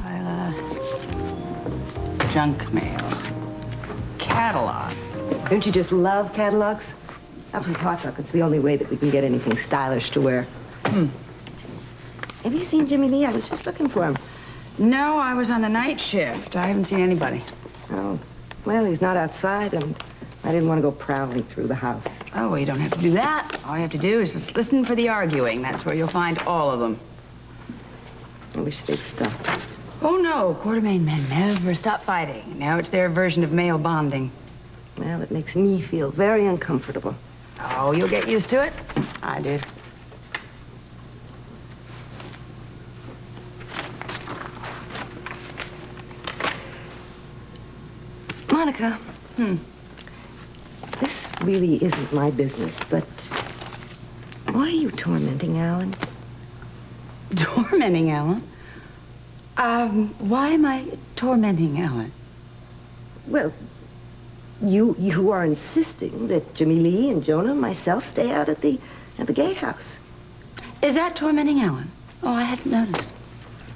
Lila. Junk mail. Catalog. Don't you just love catalogs? Up in Potluck, it's the only way that we can get anything stylish to wear. Have you seen Jimmy Lee? I was just looking for him. No, I was on the night shift. I haven't seen anybody. Oh, well, he's not outside, and I didn't want to go prowling through the house. Oh, well, you don't have to do that. All you have to do is just listen for the arguing. That's where you'll find all of them. I wish they'd stop. Oh, no. Quartermain men never stop fighting. Now it's their version of male bonding. Well, it makes me feel very uncomfortable. Oh, you'll get used to it. I did. Monica. This really isn't my business, but why are you tormenting Alan? Tormenting Alan? Why am I tormenting Alan? Well, you are insisting that Jimmy Lee and Jonah and myself stay out at the gatehouse. Is that tormenting Alan? Oh, I hadn't noticed.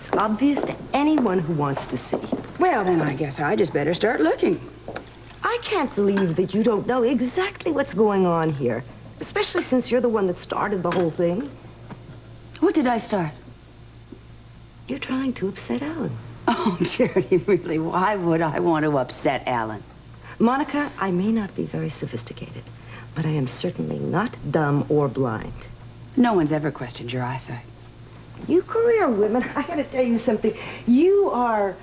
It's obvious to anyone who wants to see. Well, then I guess I just better start looking. I can't believe that you don't know exactly what's going on here, especially since you're the one that started the whole thing. What did I start? You're trying to upset Alan. Oh, Charity, really, why would I want to upset Alan? Monica, I may not be very sophisticated, but I am certainly not dumb or blind. No one's ever questioned your eyesight. You career women, I gotta tell you something. You are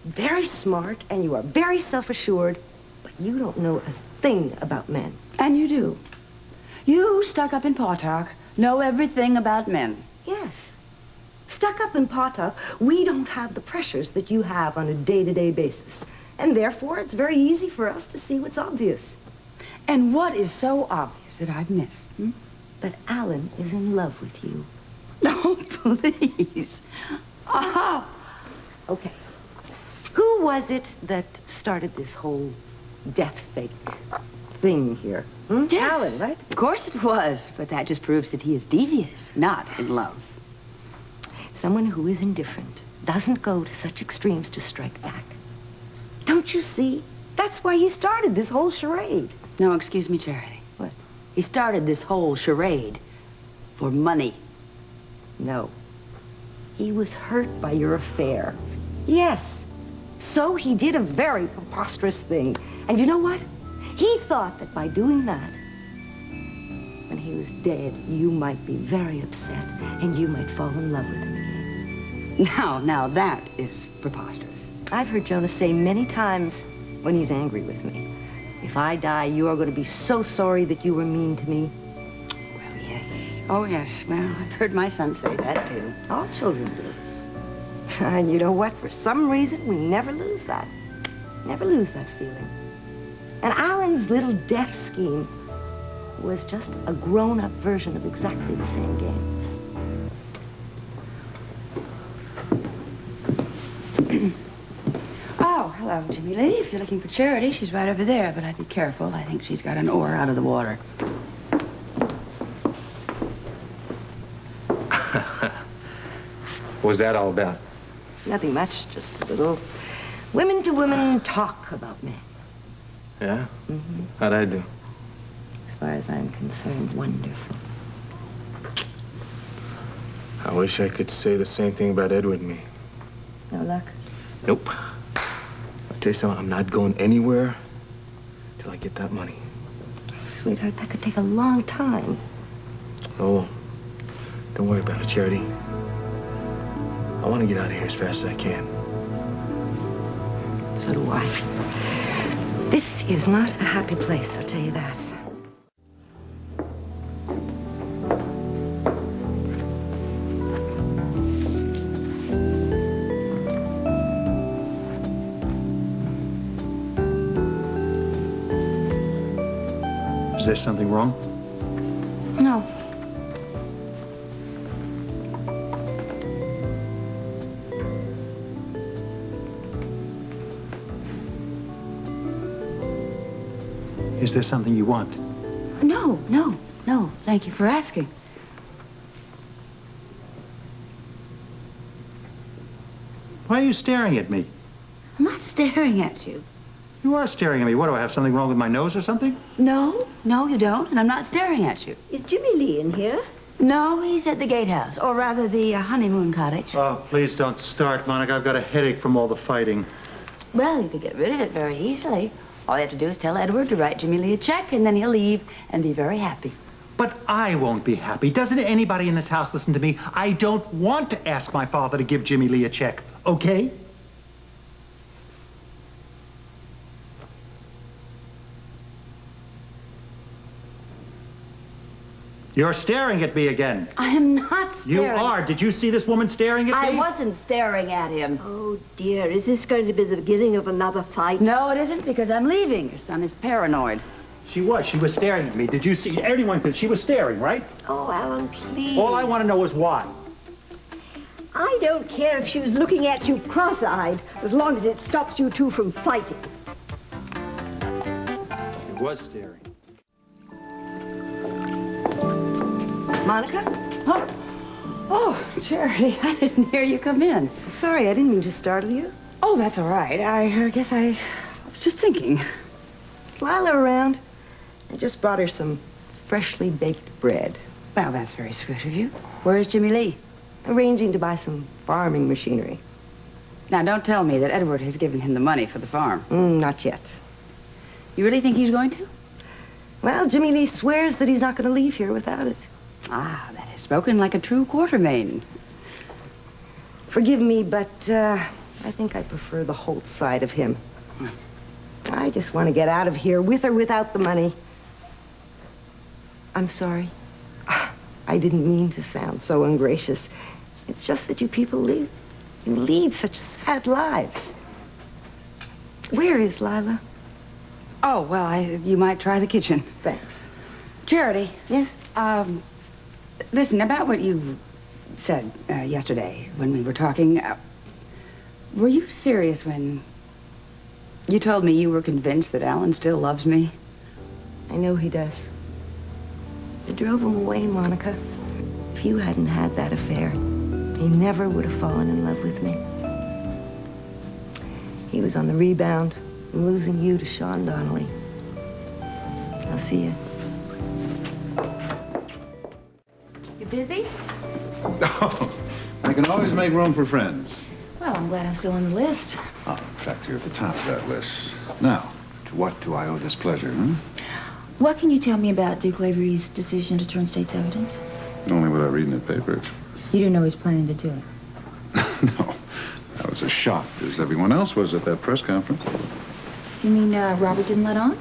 very smart and you are very self-assured, but you don't know a thing about men. And you do. You, stuck up in Potluck, know everything about men. Yes. Stuck up in Potluck, we don't have the pressures that you have on a day-to-day basis. And therefore, it's very easy for us to see what's obvious. And what is so obvious that I've missed? That Alan is in love with you. No, please. Ah. Okay. Who was it that started this whole death fake thing here? Yes. Alan, right? Of course it was, but that just proves that he is devious, not in love. Someone who is indifferent doesn't go to such extremes to strike back. Don't you see? That's why he started this whole charade. No, excuse me, Charity. What? He started this whole charade for money. No. He was hurt by your affair. Yes. So he did a very preposterous thing. And you know what? He thought that by doing that, when he was dead, you might be very upset and you might fall in love with him again. Now that is preposterous. I've heard Jonah say many times when he's angry with me, if I die, you are going to be so sorry that you were mean to me. Well, yes. Oh, yes. Well, I've heard my son say that, too. All children do. And you know what? For some reason, we never lose that. Never lose that feeling. And Alan's little death scheme was just a grown-up version of exactly the same game. Oh, hello, Jimmy Lee. If you're looking for Charity, she's right over there, but I'd be careful. I think she's got an oar out of the water. What was that all about? Nothing much, just a little women-to-women talk about men. Yeah? How'd I do? As far as I'm concerned, wonderful. I wish I could say the same thing about Edward and me. No luck? Nope. I'll tell you something, I'm not going anywhere till I get that money. Sweetheart, that could take a long time. Oh, don't worry about it, Charity. I want to get out of here as fast as I can. So do I. This is not a happy place, I'll tell you that. Is there something wrong? No. Is there something you want? No. Thank you for asking. Why are you staring at me? I'm not staring at you. You are staring at me. What, do I have something wrong with my nose or something? No, you don't, and I'm not staring at you. Is Jimmy Lee in here? No, he's at the gatehouse, or rather the honeymoon cottage. Oh, please don't start, Monica. I've got a headache from all the fighting. Well, you could get rid of it very easily. All you have to do is tell Edward to write Jimmy Lee a check, and then he'll leave and be very happy. But I won't be happy. Doesn't anybody in this house listen to me? I don't want to ask my father to give Jimmy Lee a check, okay? You're staring at me again. I am not staring. You are. Did you see this woman staring at me? I wasn't staring at him. Oh, dear. Is this going to be the beginning of another fight? No, it isn't, because I'm leaving. Your son is paranoid. She was. She was staring at me. Did you see? Everyone could. She was staring, right? Oh, Alan, please. All I want to know is why. I don't care if she was looking at you cross-eyed, as long as it stops you two from fighting. She was staring. Monica? Oh, Charity, I didn't hear you come in. Sorry, I didn't mean to startle you. Oh, that's all right. I guess I was just thinking. Is Lila around? I just brought her some freshly baked bread. Well, that's very sweet of you. Where's Jimmy Lee? Arranging to buy some farming machinery. Now, don't tell me that Edward has given him the money for the farm. Not yet. You really think he's going to? Well, Jimmy Lee swears that he's not going to leave here without it. Ah, that is spoken like a true Quartermain. Forgive me, but I think I prefer the Holt side of him. I just want to get out of here, with or without the money. I'm sorry. I didn't mean to sound so ungracious. It's just that you people lead such sad lives. Where is Lila? Oh, well, you might try the kitchen. Thanks. Charity. Yes? Listen, about what you said yesterday when we were talking, were you serious when you told me you were convinced that Alan still loves me? I know he does. I drove him away, Monica. If you hadn't had that affair, he never would have fallen in love with me. He was on the rebound from losing you to Sean Donnelly. I'll see you. You busy? Oh, I can always make room for friends. Well, I'm glad I'm still on the list. Oh, in fact, you're at the top of that list. Now, to what do I owe this pleasure, What can you tell me about Duke Lavery's decision to turn state's evidence? Only what I read in the papers. You didn't know he was planning to do it. No, I was as shocked as everyone else was at that press conference. You mean Robert didn't let on?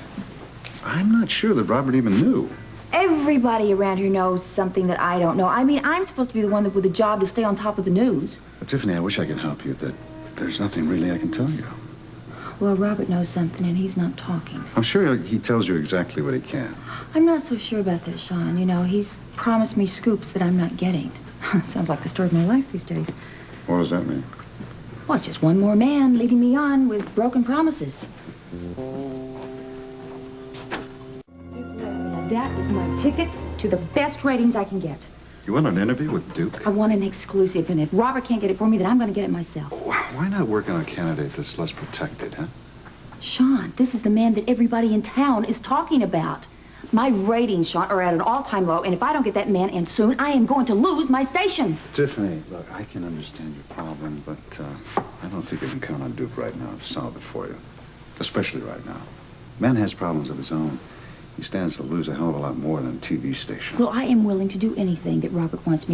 I'm not sure that Robert even knew. Everybody around here knows something that I don't know. I mean, I'm supposed to be the one with the job to stay on top of the news. But Tiffany, I wish I could help you. That there's nothing really I can tell you. Well, Robert knows something, and he's not talking. I'm sure he tells you exactly what he can. I'm not so sure about that, Sean. You know, he's promised me scoops that I'm not getting. Sounds like the story of my life these days. What does that mean? Well, it's just one more man leading me on with broken promises. That is my ticket to the best ratings I can get. You want an interview with Duke? I want an exclusive, and if Robert can't get it for me, then I'm going to get it myself. Why not work on a candidate that's less protected, huh? Sean, this is the man that everybody in town is talking about. My ratings, Sean, are at an all-time low, and if I don't get that man in soon, I am going to lose my station. Tiffany, look, I can understand your problem, but I don't think you can count on Duke right now to solve it for you. Especially right now. Man has problems of his own. He stands to lose a hell of a lot more than a TV station. Well, I am willing to do anything that Robert wants me